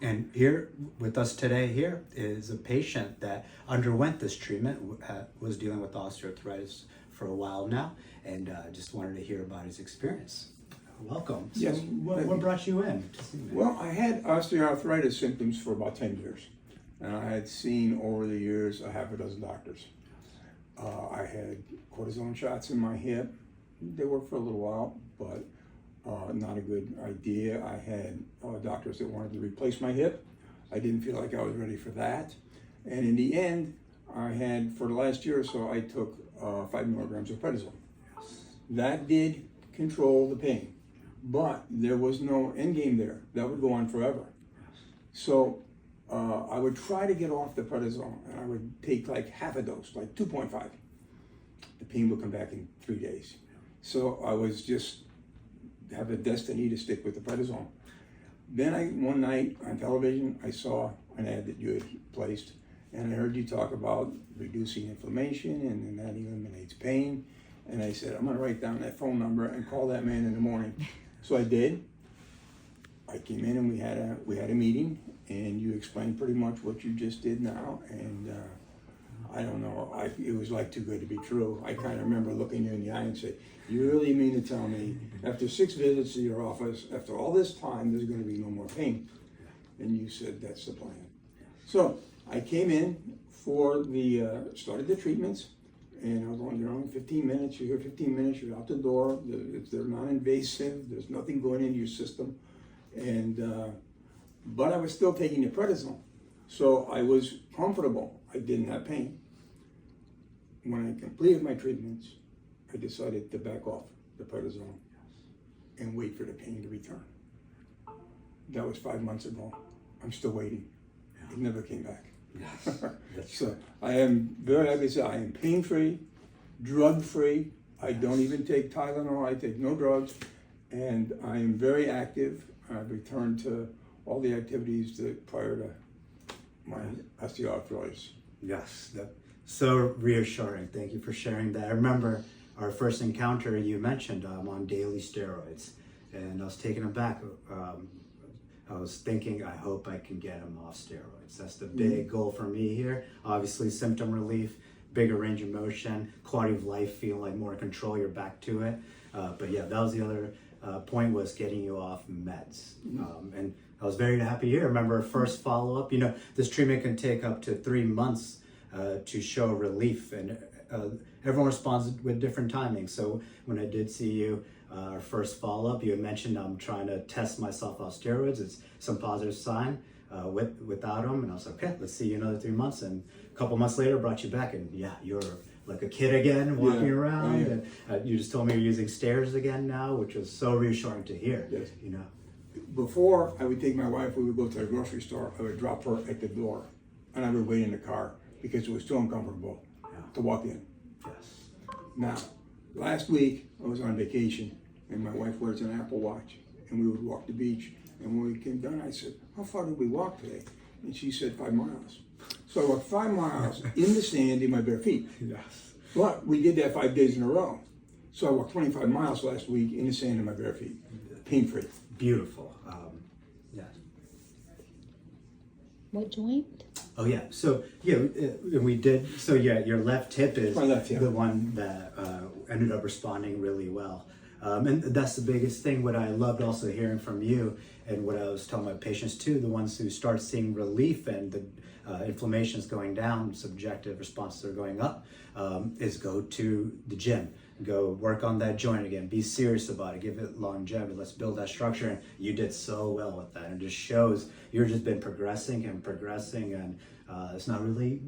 And here with us today here is a patient that underwent this treatment, was dealing with osteoarthritis for a while now, and just wanted to hear about his experience. Welcome. So Yes. what brought you in to see me? Well, I had osteoarthritis symptoms for about 10 years. And I had seen over the years a half a dozen doctors. I had cortisone shots in my hip. They worked for a little while, but not a good idea. I had doctors that wanted to replace my hip. I didn't feel like I was ready for that. And in the end, I had, for the last year or so, I took 5 milligrams of prednisone. That did control the pain, but there was no end game there. That would go on forever. So I would try to get off the prednisone, and I would take like half a dose, like 2.5. The pain would come back in 3 days. So I was just have a destiny to stick with the prednisone. Then one night on television, I saw an ad that you had placed, and I heard you talk about reducing inflammation, and then that eliminates pain. And I said, I'm gonna write down that phone number and call that man in the morning. So I did. I came in and we had a meeting, and you explained pretty much what you just did now, and I don't know, it was like too good to be true. I kind of remember looking you in the eye and say, you really mean to tell me after 6 visits to your office, after all this time, there's going to be no more pain? And you said that's the plan. So I came in for started the treatments, and I was on, you're only 15 minutes, you're here 15 minutes, you're out the door, they're non-invasive, there's nothing going into your system. And but I was still taking the prednisone, so I was comfortable. I didn't have pain. When I completed my treatments, I decided to back off the prednisone and wait for the pain to return. That was 5 months ago. I'm still waiting. It never came back. Yes. So I am very happy to say I am pain-free, drug-free. I don't even take Tylenol. I take no drugs, and I am very active. I've returned to all the activities that prior to my osteoarthritis. Yes, that's so reassuring. Thank you for sharing that. I remember our first encounter, you mentioned I'm on daily steroids, and I was taken aback. I was thinking, I hope I can get him off steroids. That's the big goal for me here. Obviously, symptom relief, bigger range of motion, quality of life, feeling like more control, you're back to it. But yeah, that was the other point, was getting you off meds. And I was very happy here. I remember our first follow-up, this treatment can take up to 3 months to show relief, and everyone responds with different timings. So when I did see you, our first follow-up, you had mentioned I'm trying to test myself off steroids. It's some positive sign without them, and I was like, okay, let's see you another 3 months. And a couple months later, brought you back, and yeah, you're like a kid again, walking around. Oh, yeah. And you just told me you're using stairs again now, which was so reassuring to hear. Yes. Before, I would take my wife, we would go to the grocery store, I would drop her at the door, and I would wait in the car because it was too uncomfortable to walk in. yes. Now, last week I was on vacation, and my wife wears an Apple Watch, and we would walk the beach. And when we came done, I said, how far did we walk today? And she said 5 miles. So I walked 5 miles in the sand in my bare feet. Yes. But we did that 5 days in a row. So I walked 25 miles last week in the sand in my bare feet, pain-free. Beautiful. Yeah. What joint? Oh yeah. So yeah, we did. So yeah, your left hip is My left, yeah. the one that ended up responding really well, and that's the biggest thing. What I loved also hearing from you, and what I was telling my patients too, the ones who start seeing relief and the inflammation is going down, subjective responses are going up, is go to the gym. Go work on that joint again. Be serious about it. Give it longevity. Let's build that structure. And you did so well with that. And it just shows you've just been progressing, and it's not really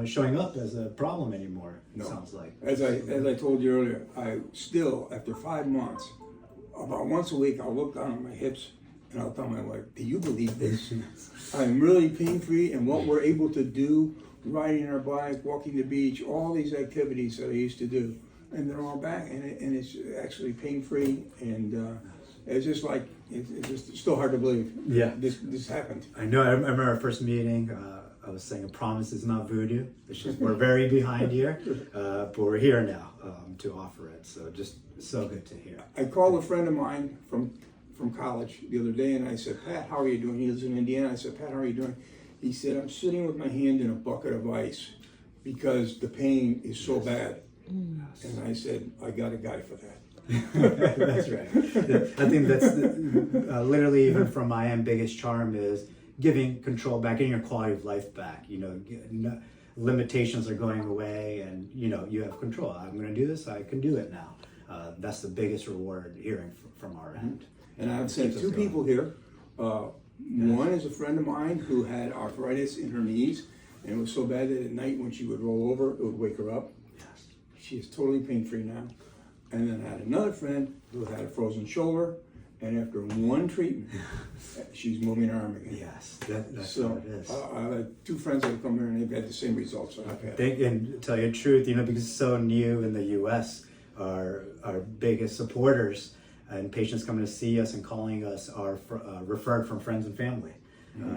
showing up as a problem anymore. It sounds like. As I told you earlier, I still, after 5 months, about once a week, I'll look down at my hips and I'll tell my wife, do you believe this? I'm really pain-free, and what we're able to do, riding our bike, walking the beach, all these activities that I used to do, and they're all back, and it's actually pain-free, and it's just like, it's just still hard to believe. Yeah. This happened. I know. I remember our first meeting. I was saying a promise is not voodoo. It's just we're very behind here, but we're here now to offer it. So just so good to hear. I called a friend of mine from from college the other day, and I said, Pat, how are you doing? He lives in Indiana. I said, Pat, how are you doing? He said, I'm sitting with my hand in a bucket of ice because the pain is so bad. And I said, I got a guy for that. That's right. I think that's literally, even from my end, biggest charm is giving control back, getting your quality of life back. You know, limitations are going away, and you know you have control. I'm going to do this. I can do it now. That's the biggest reward hearing from our end. And I've sent two people here. One is a friend of mine who had arthritis in her knees, and it was so bad that at night when she would roll over, it would wake her up. She is totally pain-free now. And then I had another friend who had a frozen shoulder, and after one treatment, she's moving her arm again. Yes, that's So what it is. I had two friends that have come here, and they've had the same results that I've had. And to tell you the truth, you know, because it's so new in the U.S., our biggest supporters and patients coming to see us and calling us are referred from friends and family.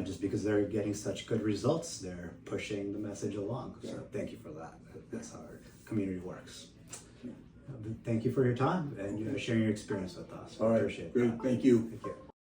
Just because they're getting such good results, they're pushing the message along. So thank you for that. That's how our community works. Thank you for your time and sharing your experience with us. All right, Appreciate great, that. thank you. Thank you.